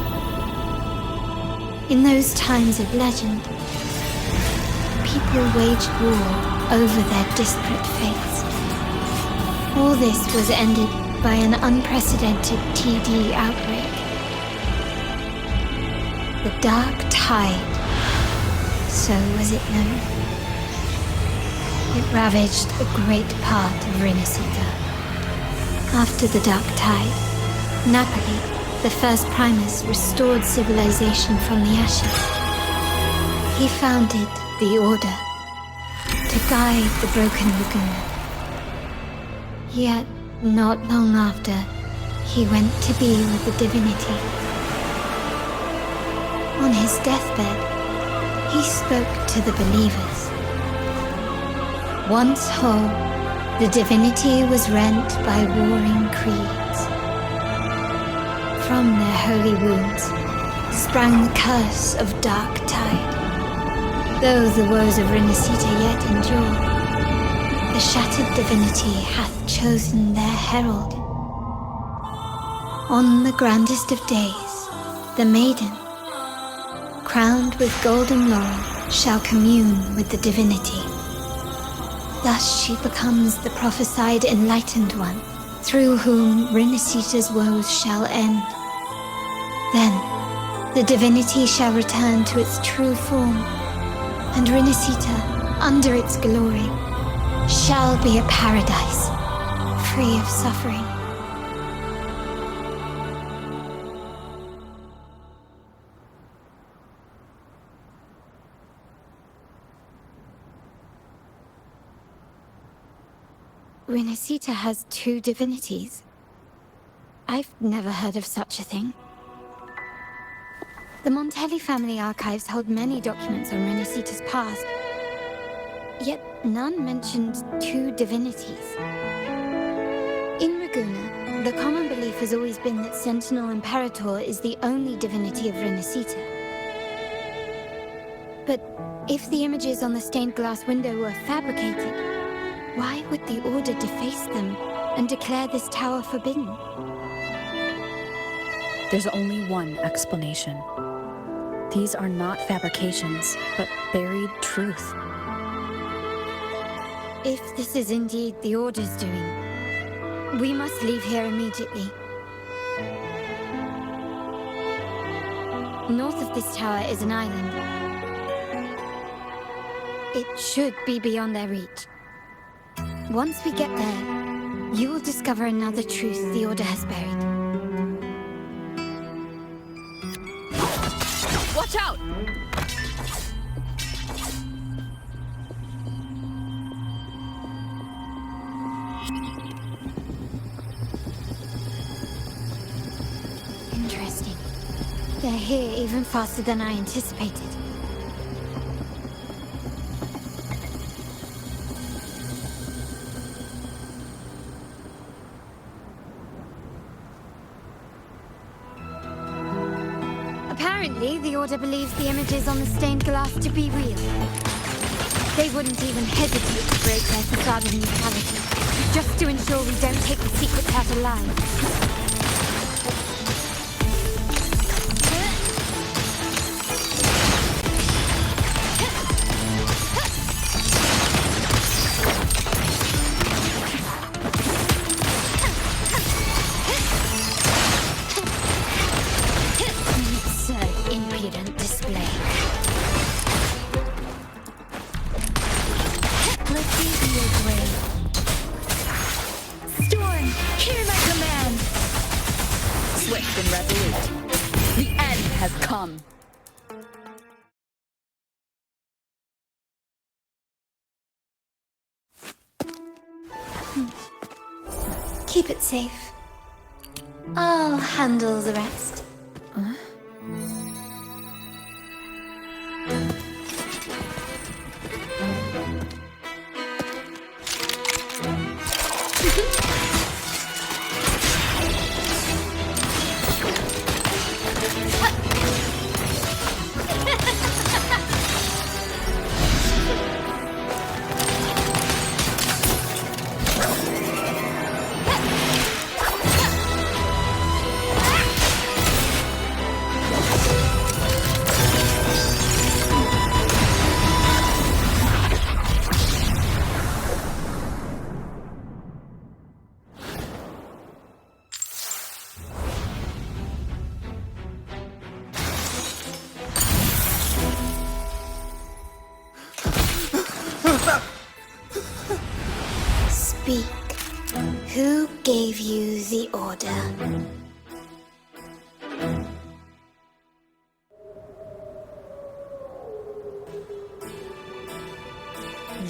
In those times of legend, people waged war over their disparate fates. All this was ended by an unprecedented TD outbreak. The Dark Tide, so was it known. It ravaged a great part of Renacita. After the Dark Tide, Napoli, the first Primus, restored civilization from the ashes. He founded the Order to guide the broken Laguna. Yet, not long after, he went to be with the divinity. On his deathbed, he spoke to the believers. Once whole, the divinity was rent by warring creeds. From their holy wounds sprang the curse of Dark Tide. Though the woes of Renacita yet endure, the shattered divinity hath chosen their herald. On the grandest of days, the maiden, crowned with golden laurel, shall commune with the divinity. Thus she becomes the prophesied enlightened one, through whom Renacita's woes shall end. Then, the divinity shall return to its true form, And Renacita, under its glory, shall be a paradise, free of suffering. Renacita has two divinities. I've never heard of such a thing. The Montelli family archives hold many documents on Renacita's past, yet none mentioned two divinities. In Ragusa, the common belief has always been that Sentinel Imperator is the only divinity of Renacita. But if the images on the stained glass window were fabricated, why would the Order deface them and declare this tower forbidden? There's only one explanation. These are not fabrications, but buried truth. If this is indeed the Order's doing, we must leave here immediately. North of this tower is an island. It should be beyond their reach. Once we get there, you will discover another truth the Order has buried. Watch out! Interesting. They're here even faster than I anticipated. Apparently, the Order believes the images on the stained glass to be real. They wouldn't even hesitate to break their facade of neutrality, just to ensure we don't take the secrets out alive. Impudent display. Let's be your grave. Storm, hear my command! Swift and resolute. The end has come. Keep it safe. I'll handle the rest. Speak. Who gave you the order?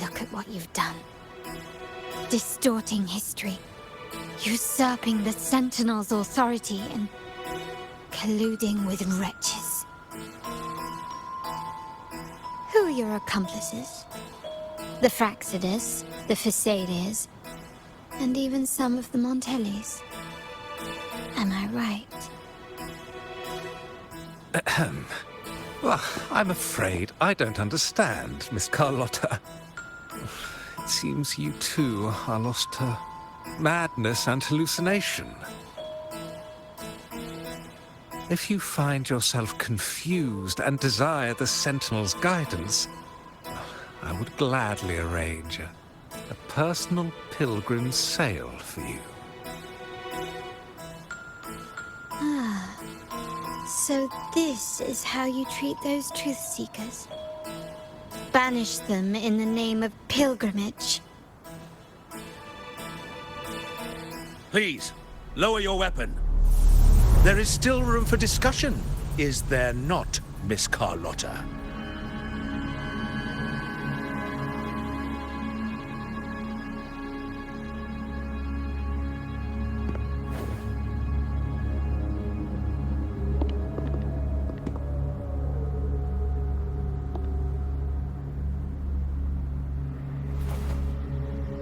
Look at what you've done. Distorting history. Usurping the Sentinel's authority and colluding with wretches. Who are your accomplices? The Fraxidus, the Facadiers, and even some of the Montellis. Am I right? Well, I'm afraid I don't understand, Miss Carlotta. It seems you too are lost to madness and hallucination. If you find yourself confused and desire the Sentinel's guidance, I would gladly arrange a personal pilgrim's sail for you. So this is how you treat those truth seekers. banish them in the name of pilgrimage. Please, lower your weapon. There is still room for discussion, is there not, Miss Carlotta?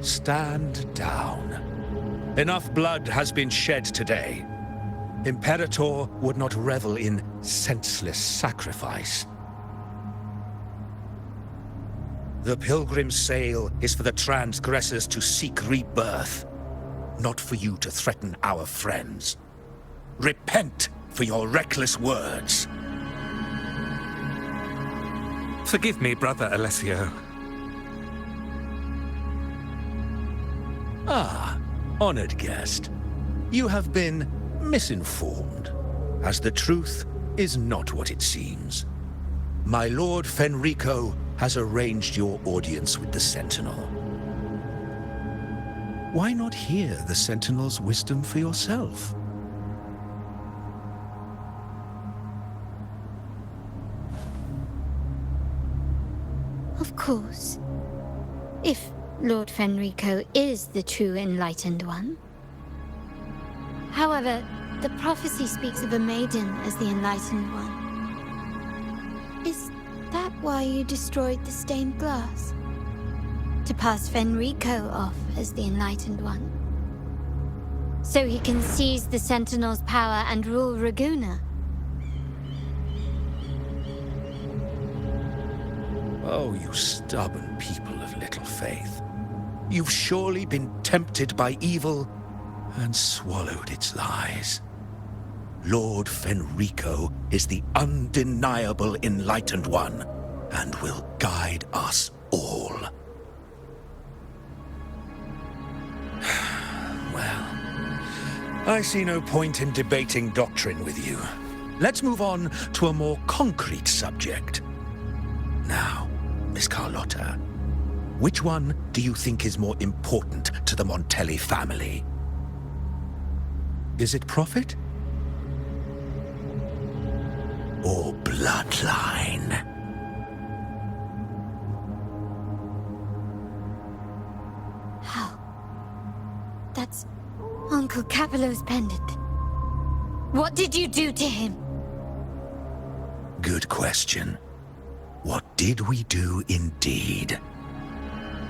Stand down. Enough blood has been shed today. Imperator would not revel in senseless sacrifice. The pilgrim's sail is for the transgressors to seek rebirth, not for you to threaten our friends. Repent for your reckless words. Forgive me, Brother Alessio. Ah, honored guest. You have been misinformed, as the truth is not what it seems. My Lord Fenrico has arranged your audience with the Sentinel. Why not hear the Sentinel's wisdom for yourself? Of course. If Lord Fenrico is the true Enlightened One. However, the prophecy speaks of a maiden as the Enlightened One. Is that why you destroyed the stained glass? To pass Fenrico off as the Enlightened One? So he can seize the Sentinel's power and rule Raguna? Oh, you stubborn people of little faith. You've surely been tempted by evil and swallowed its lies. Lord Fenrico is the undeniable Enlightened One and will guide us all. Well, I see no point in debating doctrine with you. Let's move on to a more concrete subject. Now, Miss Carlotta, which one do you think is more important to the Montelli family? Is it profit? Or bloodline? How? That's Uncle Capello's pendant. What did you do to him? Good question. What did we do indeed?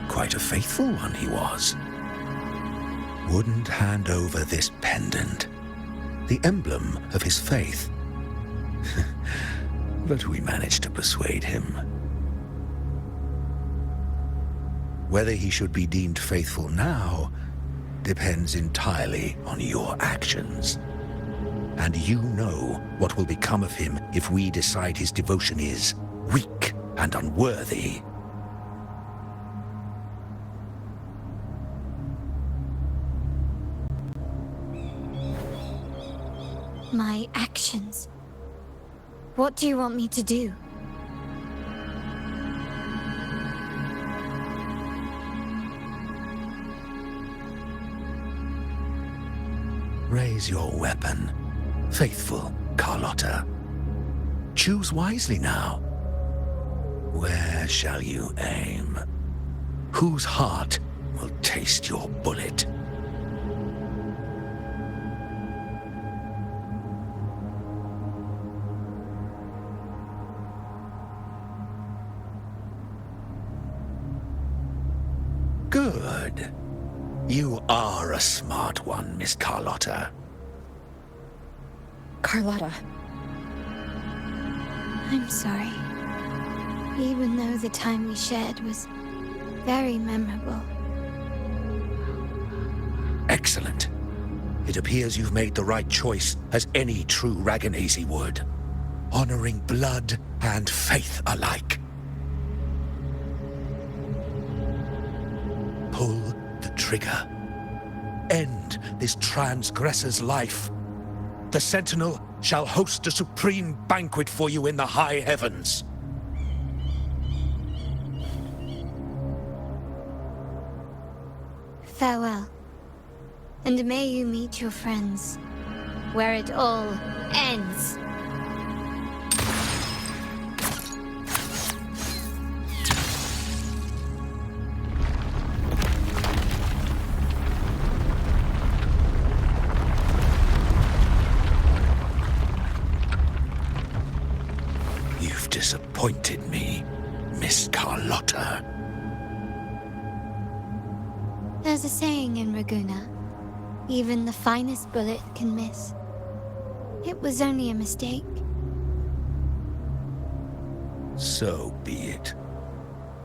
Quite a faithful one he was. Wouldn't hand over this pendant, the emblem of his faith. But we managed to persuade him. Whether he should be deemed faithful now depends entirely on your actions. And you know what will become of him if we decide his devotion is weak and unworthy. My actions. What do you want me to do? Raise your weapon, faithful Carlotta. Choose wisely now. Where shall you aim? Whose heart will taste your bullet? Good. You are a smart one, Miss Carlotta. Carlotta. I'm sorry. Even though the time we shared was very memorable. Excellent. It appears you've made the right choice, as any true Raganese would. Honoring blood and faith alike. Pull the trigger. End this transgressor's life. The Sentinel shall host a supreme banquet for you in the high heavens. Farewell. And may you meet your friends where it all ends. You've disappointed me, Miss Carlotta. There's a saying in Raguna, even the finest bullet can miss. It was only a mistake. So be it.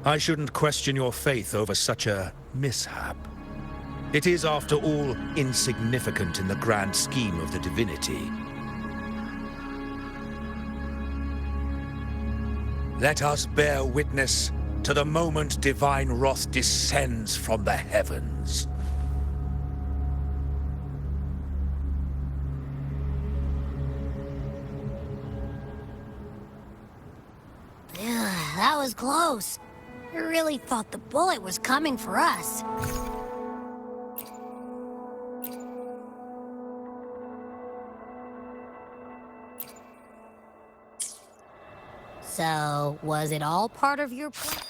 I shouldn't question your faith over such a mishap. It is, after all, insignificant in the grand scheme of the divinity. Let us bear witness to the moment divine wrath descends from the heavens. That was close. I really thought the bullet was coming for us. So, was it all part of your plan?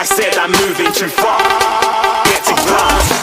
I said I'm moving too far. Getting lost.